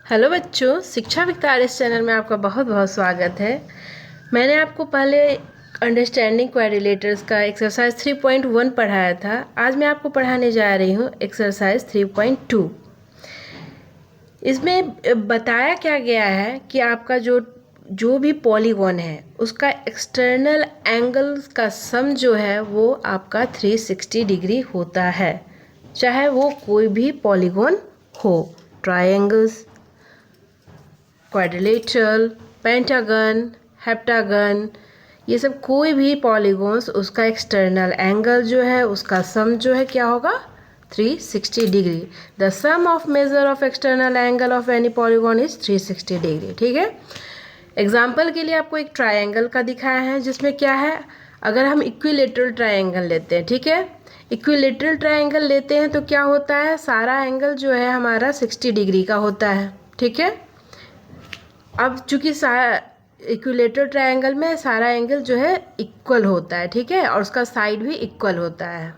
Hello बच्चों, शिक्षा विस्तार इस चैनल में आपका बहुत बहुत स्वागत है। मैंने आपको पहले अंडरस्टैंडिंग क्वाड्रिलेटर्स का एक्सरसाइज 3.1 पढ़ाया था। आज मैं आपको पढ़ाने जा रही हूँ एक्सरसाइज 3.2। इसमें बताया क्या गया है कि आपका जो भी पॉलीगॉन है उसका एक्सटर्नल एंगल का सम जो है वो आपका 360 डिग्री होता है, चाहे वो कोई भी पॉलीगॉन हो। ट्रायंगल्स, क्वाड्रिलेटरल, पेंटागन, हेप्टागन, ये सब कोई भी पॉलीगॉन्स उसका एक्सटर्नल एंगल जो है उसका सम जो है क्या होगा 360 degree. The sum of measure of external angle of any polygon is 360 degree. ठीक है। एग्जाम्पल के लिए आपको एक ट्रायंगल का दिखाया है जिसमें क्या है, अगर हम इक्विलेटरल ट्रायंगल लेते हैं, ठीक है, इक्विलेटरल ट्रायंगल लेते हैं तो क्या होता है, सारा एंगल जो है हमारा 60 डिग्री का होता है। ठीक है। अब चूंकि इक्विलेटरल ट्रायंगल में सारा एंगल जो है इक्वल होता है, ठीक है, और उसका साइड भी इक्वल होता है।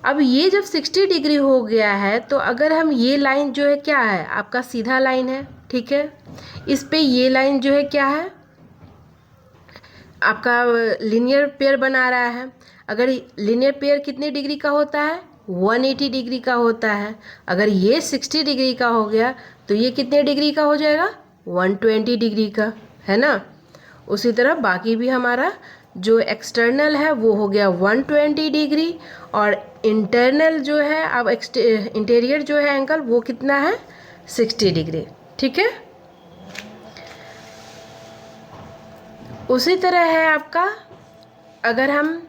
अब ये जब 60 डिग्री हो गया है तो अगर हम ये लाइन जो है क्या है, आपका सीधा लाइन है, ठीक है, इस पे ये लाइन जो है क्या है, आपका लीनियर पेयर बना रहा है। अगर लीनियर पेयर कितने डिग्री का होता है, 180 डिग्री का होता है। अगर ये 60 डिग्री का हो गया तो ये कितने डिग्री का हो जाएगा, 120 डिग्री का, है ना। उसी तरह बाकी भी हमारा जो एक्सटर्नल है वो हो गया 120 डिग्री, और इंटरनल जो है, अब इंटीरियर जो है एंगल वो कितना है, 60 डिग्री। ठीक है। उसी तरह है आपका, अगर हम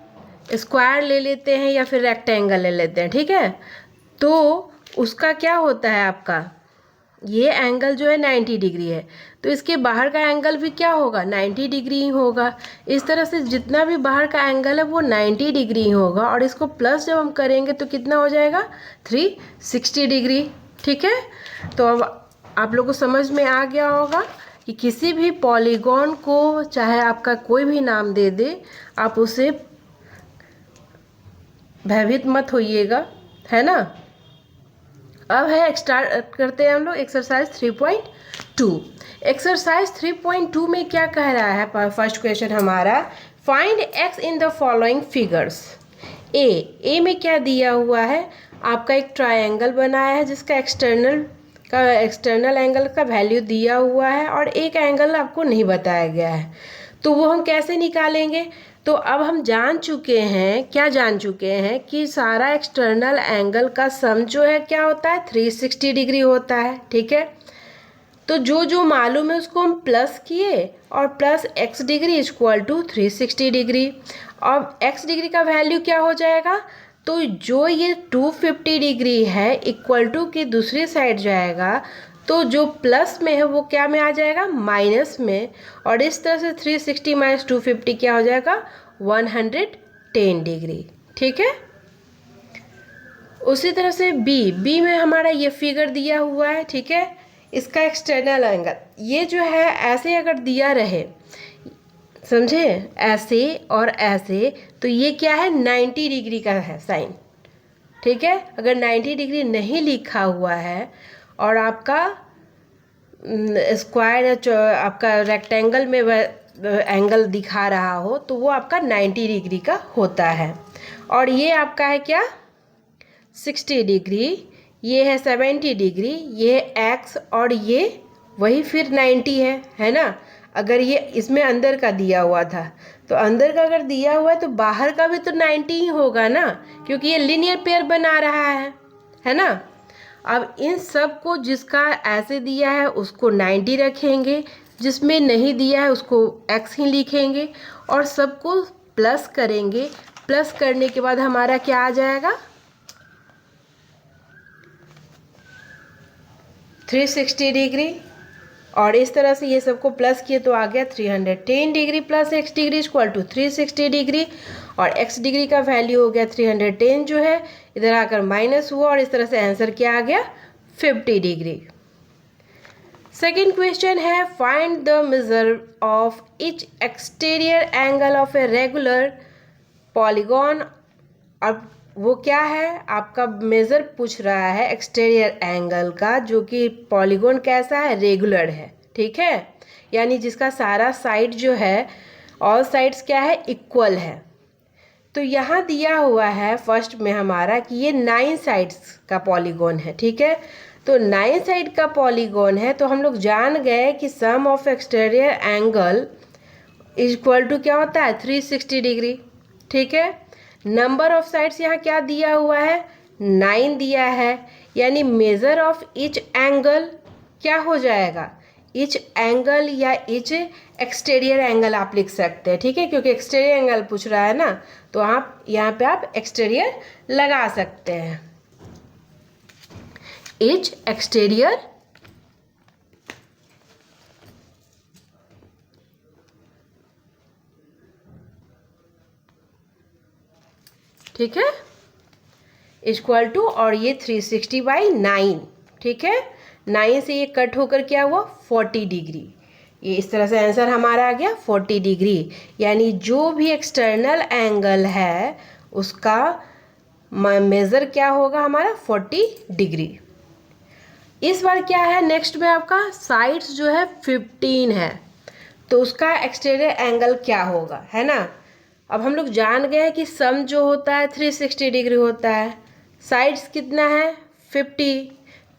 स्क्वायर ले लेते हैं या फिर रेक्टेंगल ले लेते हैं, ठीक है, तो उसका क्या होता है, आपका ये एंगल जो है 90 डिग्री है तो इसके बाहर का एंगल भी क्या होगा, 90 डिग्री ही होगा। इस तरह से जितना भी बाहर का एंगल है वो 90 डिग्री ही होगा, और इसको प्लस जब हम करेंगे तो कितना हो जाएगा, 360 डिग्री। ठीक है। तो अब आप लोगों को समझ में आ गया होगा कि किसी भी पॉलीगॉन को चाहे आपका कोई भी नाम दे दे, आप उसे भयभीत मत होइएगा, है ना। अब है स्टार्ट करते हैं हम लोग एक्सरसाइज 3.2। एक्सरसाइज 3.2 में क्या कह रहा है, फर्स्ट क्वेश्चन हमारा, find X in the following figures. A में क्या दिया हुआ है, आपका एक ट्रायंगल बनाया है जिसका एक्सटर्नल एंगल का वैल्यू दिया हुआ है और एक एंगल आपको नहीं बताया गया है, तो वो हम कैसे निकालेंगे। तो अब हम जान चुके हैं, क्या जान चुके हैं कि सारा एक्सटर्नल एंगल का सम जो है क्या होता है, 360 डिग्री होता है। ठीक है। तो जो जो मालूम है उसको हम प्लस किए, और plus x degree equal to 360 degree. अब एक्स डिग्री का वैल्यू क्या हो जाएगा, तो जो ये 250 डिग्री है इक्वल टू की दूसरी साइड जाएगा, तो जो प्लस में है वो क्या में आ जाएगा, माइनस में, और इस तरह से 360 माइनस 250 क्या हो जाएगा, 110 डिग्री। ठीक है। उसी तरह से बी में हमारा ये फिगर दिया हुआ है, ठीक है, इसका एक्सटर्नल एंगल ये जो है ऐसे अगर दिया रहे, समझे, ऐसे और ऐसे, तो ये क्या है, 90 डिग्री का है साइन। ठीक है। अगर 90 डिग्री नहीं लिखा हुआ है और आपका स्क्वायर आपका रेक्टेंगल में एंगल दिखा रहा हो तो वो आपका 90 डिग्री का होता है, और ये आपका है क्या, 60 डिग्री, ये है 70 डिग्री, ये है एक्स, और ये वही फिर 90 है ना। अगर ये इसमें अंदर का दिया हुआ था तो अंदर का अगर दिया हुआ है तो बाहर का भी तो 90 ही होगा ना, क्योंकि ये लीनियर पेयर बना रहा है ना। अब इन सब को जिसका ऐसे दिया है उसको 90 रखेंगे, जिसमें नहीं दिया है उसको एक्स ही लिखेंगे, और सबको प्लस करेंगे। प्लस करने के बाद हमारा क्या आ जाएगा, 360 डिग्री, और इस तरह से ये सबको प्लस किए तो आ गया 310 degree plus x degree equal to 360 degree, और एक्स डिग्री का वैल्यू हो गया 310 जो है, इधर आकर माइनस हुआ, और इस तरह से आंसर क्या आ गया, 50 डिग्री। सेकेंड क्वेश्चन है, find the major of each exterior angle of a regular polygon. अब वो क्या है, आपका मेज़र पूछ रहा है एक्सटीरियर एंगल का, जो कि पॉलीगॉन कैसा है, रेगुलर है, ठीक है, यानी जिसका सारा साइड जो है, ऑल साइड्स क्या है, इक्वल है। तो यहाँ दिया हुआ है फर्स्ट में हमारा कि ये 9 साइड्स का पॉलीगॉन है, ठीक है। तो 9 साइड का पॉलीगॉन है, तो हम लोग जान गए कि sum of exterior angle equal to क्या होता है, 360 डिग्री, ठीक है। नंबर ऑफ साइड्स यहाँ क्या दिया हुआ है, 9 दिया है, यानी मेजर ऑफ ईच एंगल क्या हो जाएगा, ईच एंगल या ईच एक्सटीरियर एंगल आप लिख सकते हैं, ठीक है, क्योंकि एक्सटीरियर एंगल पूछ रहा है ना, तो आप यहाँ पे आप एक्सटीरियर लगा सकते हैं, ईच एक्सटीरियर ठीक है, इक्वल टू, और ये 360/9, ठीक है, 9 से ये कट होकर क्या हुआ, 40 डिग्री। ये इस तरह से आंसर हमारा आ गया 40 डिग्री, यानी जो भी एक्सटर्नल एंगल है उसका मेज़र क्या होगा हमारा, 40 डिग्री। इस बार क्या है, नेक्स्ट में आपका साइड्स जो है 15 है, तो उसका एक्सटीरियर एंगल क्या होगा, है ना। अब हम लोग जान गए कि सम जो होता है 360 डिग्री होता है, साइड्स कितना है 50,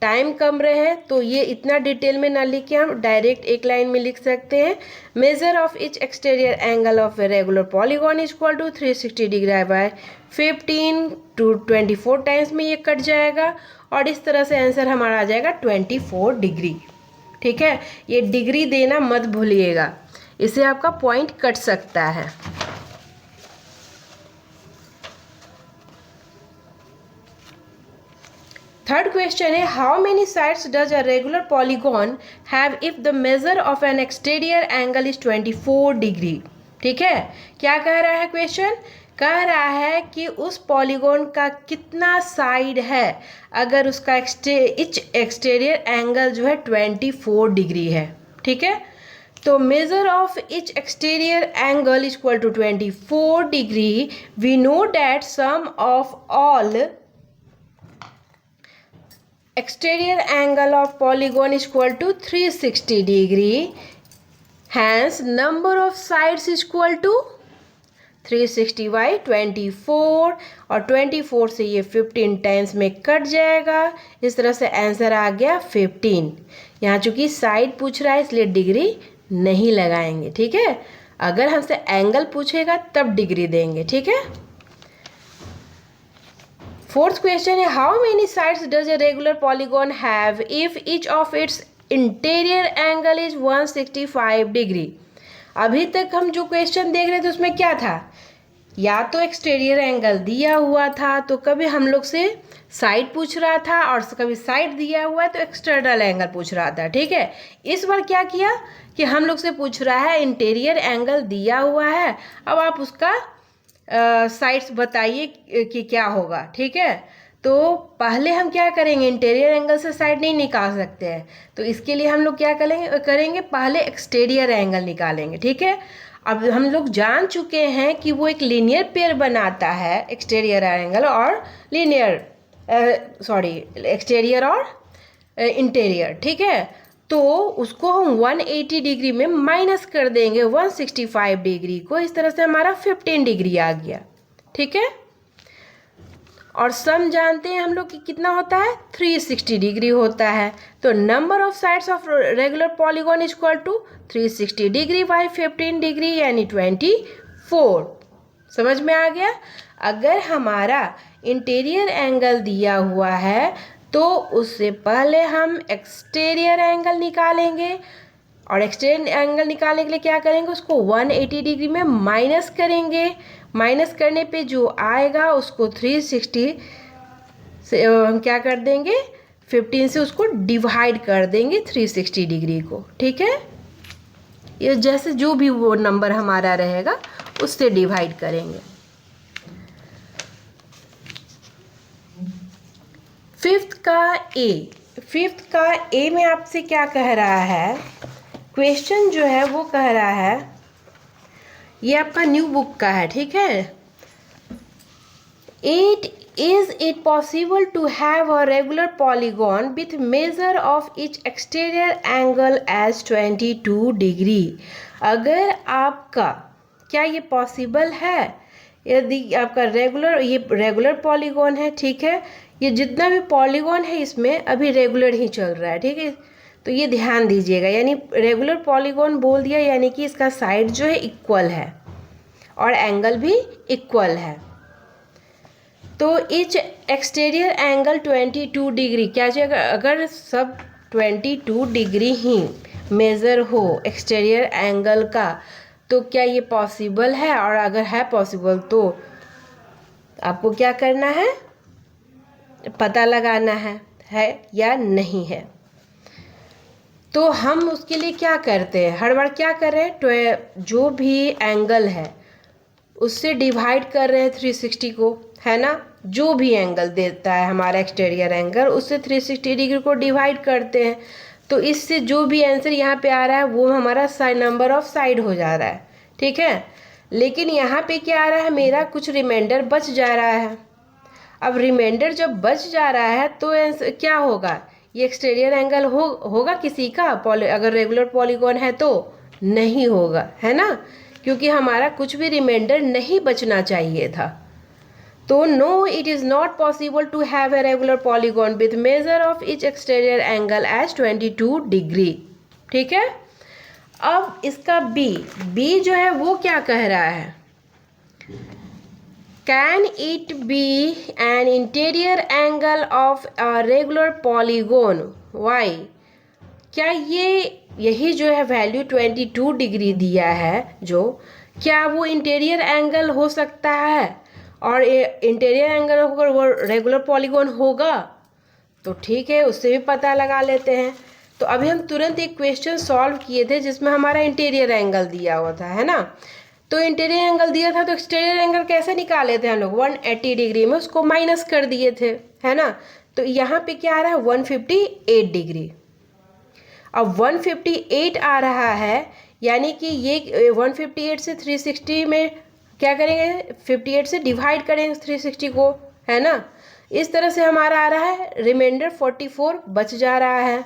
टाइम कम रहे तो ये इतना डिटेल में ना लिख के हम डायरेक्ट एक लाइन में लिख सकते हैं, measure of each exterior angle of a regular polygon is equal to 360 degree by 15 to 24 times में ये कट जाएगा, और इस तरह से आंसर हमारा आ जाएगा 24 डिग्री, ठीक है। ये डिग्री देना मत भूलिएगा, इससे आपका पॉइंट कट सकता है। थर्ड क्वेश्चन है, how many sides does a regular polygon have if the measure of N exterior angle is 24 degree, ठीक है। क्या कह रहा है क्वेश्चन, कह रहा है कि उस पॉलीगॉन का कितना साइड है अगर उसका एक्सटीरियर एंगल जो है 24 डिग्री है, ठीक है। तो measure of each exterior angle is equal to 24 degree, we know that sum of all exterior angle of polygon is equal to 360 degree, hence number of sides is equal to 360/24, और 24 से ये 15 times में cut जाएगा, इस तरह से answer आ गया 15। यहाँ चूंकि साइड पूछ रहा है इसलिए डिग्री नहीं लगाएंगे, ठीक है, अगर हमसे एंगल पूछेगा तब डिग्री देंगे, ठीक है। फोर्थ क्वेश्चन है, how many sides does a regular polygon have if each of its interior angle is 165 degree. अभी तक हम जो क्वेश्चन देख रहे थे उसमें क्या था, या तो एक्सटीरियर एंगल दिया हुआ था तो कभी हम लोग से साइड पूछ रहा था, और कभी साइड दिया हुआ है तो एक्सटर्नल एंगल पूछ रहा था, ठीक है। इस बार क्या किया कि हम लोग से पूछ रहा है इंटीरियर एंगल दिया हुआ है, अब आप उसका साइड्स बताइए कि क्या होगा, ठीक है। तो पहले हम क्या करेंगे, इंटीरियर एंगल से साइड नहीं निकाल सकते हैं, तो इसके लिए हम लोग क्या करेंगे पहले एक्सटीरियर एंगल निकालेंगे, ठीक है। अब हम लोग जान चुके हैं कि वो एक लीनियर पेयर बनाता है, एक्सटीरियर एंगल और एक्सटीरियर और इंटीरियर, ठीक है। तो उसको हम 180 डिग्री में माइनस कर देंगे 165 डिग्री को, इस तरह से हमारा 15 डिग्री आ गया, ठीक है। और सम जानते हैं हम लोग कि कितना होता है, 360 डिग्री होता है। तो number of sides of regular polygon is equal to 360 degree by 15 degree यानी 24। समझ में आ गया। अगर हमारा इंटीरियर एंगल दिया हुआ है तो उससे पहले हम एक्सटीरियर एंगल निकालेंगे, और एक्सटीरियर एंगल निकालने के लिए क्या करेंगे, उसको 180 डिग्री में माइनस करेंगे, माइनस करने पे जो आएगा उसको 360 से हम क्या कर देंगे, 15 से उसको डिवाइड कर देंगे 360 डिग्री को, ठीक है। ये जैसे जो भी वो नंबर हमारा रहेगा उससे डिवाइड करेंगे। फिफ्थ का ए में आपसे क्या कह रहा है, क्वेश्चन जो है वो कह रहा है, ये आपका न्यू बुक का है, ठीक है। Is it possible to have a regular polygon with measure of its exterior angle as 22 degree? अगर आपका क्या ये पॉसिबल है, यदि आपका ये रेगुलर पॉलीगॉन है, ठीक है, ये जितना भी पॉलीगॉन है इसमें अभी रेगुलर ही चल रहा है, ठीक है, तो ये ध्यान दीजिएगा, यानी रेगुलर पॉलीगॉन बोल दिया यानी कि इसका साइड जो है इक्वल है और एंगल भी इक्वल है। तो इच एक्सटीरियर एंगल 22 डिग्री, क्या चाहिए, अगर सब 22 डिग्री ही मेज़र हो एक्सटीरियर एंगल का, तो क्या ये पॉसिबल है? और अगर है पॉसिबल तो आपको क्या करना है, पता लगाना है या नहीं है। तो हम उसके लिए क्या करते हैं, हर बार क्या कर रहे हैं, जो भी एंगल है उससे डिवाइड कर रहे हैं 360 को, है ना, जो भी एंगल देता है हमारा एक्सटीरियर एंगल उससे 360 डिग्री को डिवाइड करते हैं। तो इससे जो भी आंसर यहाँ पे आ रहा है वो हमारा नंबर ऑफ साइड हो जा रहा है, ठीक है। लेकिन यहाँ पे क्या आ रहा है, मेरा कुछ रिमाइंडर बच जा रहा है। अब रिमाइंडर जब बच जा रहा है तो क्या होगा, ये एक्सटीरियर एंगल होगा किसी का, अगर रेगुलर पॉलीगॉन है तो नहीं होगा, है ना, क्योंकि हमारा कुछ भी रिमाइंडर नहीं बचना चाहिए था। तो no, it is not possible to have a regular polygon with measure of each exterior angle as 22 degree, ठीक है। अब इसका बी जो है वो क्या कह रहा है, can it be an interior angle of a regular polygon, why? क्या यही जो है वैल्यू 22 डिग्री दिया है जो, क्या वो इंटीरियर एंगल हो सकता है? और इंटीरियर एंगल होकर वो रेगुलर पॉलीगॉन होगा तो ठीक है, उससे भी पता लगा लेते हैं। तो अभी हम तुरंत एक क्वेश्चन सॉल्व किए थे जिसमें हमारा इंटीरियर एंगल दिया हुआ था, है ना। तो इंटीरियर एंगल दिया था तो एक्सटीरियर एंगल कैसे निकाले थे हम लोग, 180 डिग्री में उसको माइनस कर दिए थे, है ना। तो यहाँ पे क्या आ रहा है, 158 डिग्री। अब 158 आ रहा है, यानी कि ये 158 से 360 में क्या करेंगे, 58 से डिवाइड करेंगे 360 को, है ना। इस तरह से हमारा आ रहा है, रिमाइंडर 44 बच जा रहा है।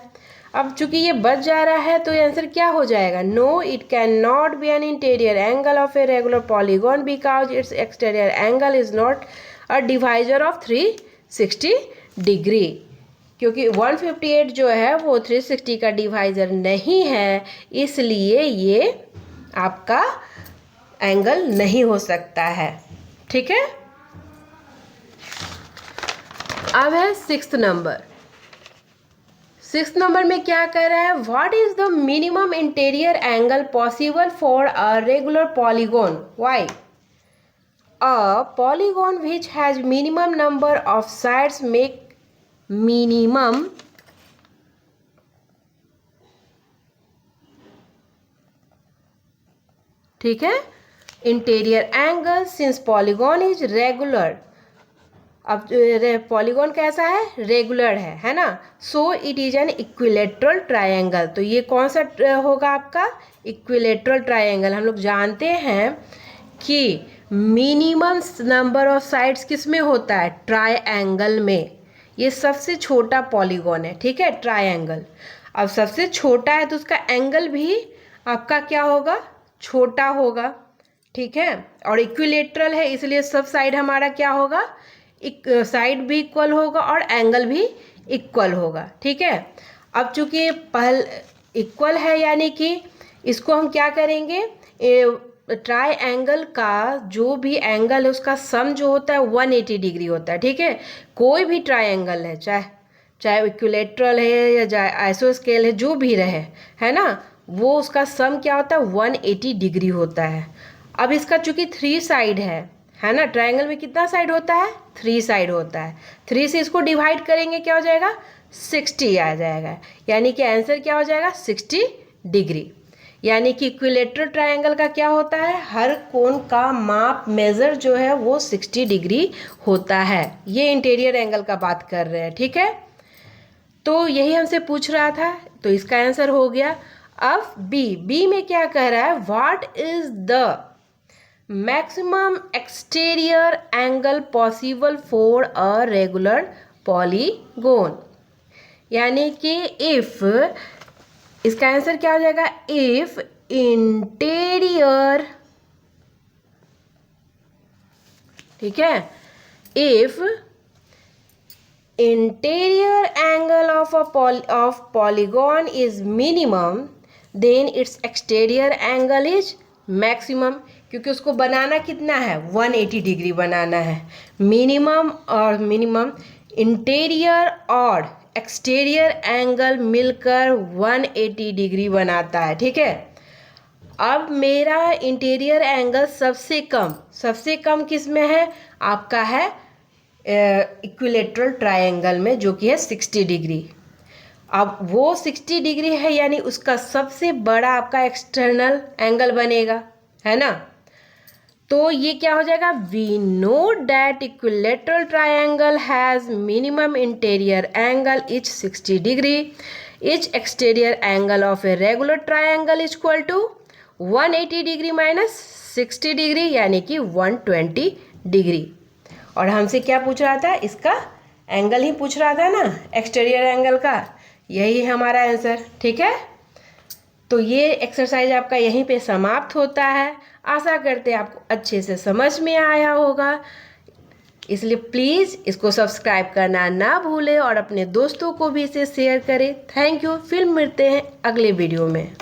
अब चूंकि ये बच जा रहा है तो ये आंसर क्या हो जाएगा, no, it can not be an interior angle of a regular polygon because its exterior angle is not a divisor of 360 degree, क्योंकि 158 जो है वो 360 का डिवाइजर नहीं है, इसलिए ये आपका एंगल नहीं हो सकता है, ठीक है। अब है सिक्स्थ नंबर में क्या कह रहा है, what is the minimum interior angle possible for a regular polygon, why? A polygon which has minimum number of sides make minimum ठीक है interior angle since polygon is regular. अब पॉलीगॉन कैसा है, रेगुलर है ना, so it is an equilateral triangle. तो ये कौन सा होगा आपका, इक्विलेटरल ट्रायंगल। हम लोग जानते हैं कि मिनिमम नंबर ऑफ साइड्स किस में होता है, ट्रायंगल में। ये सबसे छोटा पॉलीगॉन है, ठीक है, ट्रायंगल। अब सबसे छोटा है तो उसका एंगल भी आपका क्या होगा, छोटा होगा, ठीक है। और इक्विलेटरल है इसलिए सब साइड हमारा क्या होगा, साइड भी इक्वल होगा और एंगल भी इक्वल होगा, ठीक है। अब चूंकि इक्वल है यानी कि इसको हम क्या करेंगे, ट्राई एंगल का जो भी एंगल है उसका सम जो होता है 180 डिग्री होता है, ठीक है। कोई भी ट्रायंगल है, चाहे इक्विलेटरल है या चाहे आइसोस्केल है, जो भी रहे, है ना, वो उसका सम क्या होता है 180 डिग्री होता है। अब इसका चूंकि 3 साइड है ना, ट्रायंगल में कितना साइड होता है, 3 साइड होता है। 3 से इसको डिवाइड करेंगे क्या हो जाएगा, 60 आ जाएगा, यानी कि आंसर क्या हो जाएगा 60 डिग्री। यानी कि इक्विलेटरल ट्रायंगल का क्या होता है, हर कोण का माप मेजर जो है वो 60 डिग्री होता है। ये इंटीरियर एंगल का बात कर रहे हैं, ठीक है। तो यही हमसे पूछ रहा था, तो इसका आंसर हो गया। अब बी में क्या कह रहा है, what is the maximum exterior angle possible for a regular polygon. यानी कि इफ, इसका आंसर क्या हो जाएगा, इफ इंटीरियर, ठीक है, if interior angle of polygon is minimum then its exterior angle is maximum, क्योंकि उसको बनाना कितना है, 180 डिग्री बनाना है। मिनिमम और मिनिमम, इंटीरियर और एक्सटीरियर एंगल मिलकर 180 डिग्री बनाता है, ठीक है। अब मेरा इंटीरियर एंगल सबसे कम किस में है, आपका है इक्विलेटरल ट्रायंगल में, जो कि है 60 डिग्री। अब वो 60 डिग्री है, यानी उसका सबसे बड़ा आपका एक्सटर्नल एंगल बनेगा, है ना। तो ये क्या हो जाएगा, we know that equilateral triangle has minimum interior angle is 60 degree, each exterior angle of a regular triangle is equal to 180 degree minus 60 degree, यानी कि 120 डिग्री। और हमसे क्या पूछ रहा था, इसका एंगल ही पूछ रहा था ना, एक्सटीरियर एंगल का। यही है हमारा आंसर, ठीक है। तो ये एक्सरसाइज आपका यहीं पे समाप्त होता है। आशा करते हैं आपको अच्छे से समझ में आया होगा, इसलिए प्लीज़ इसको सब्सक्राइब करना ना भूलें और अपने दोस्तों को भी इसे शेयर करें। Thank you. फिर मिलते हैं अगले वीडियो में।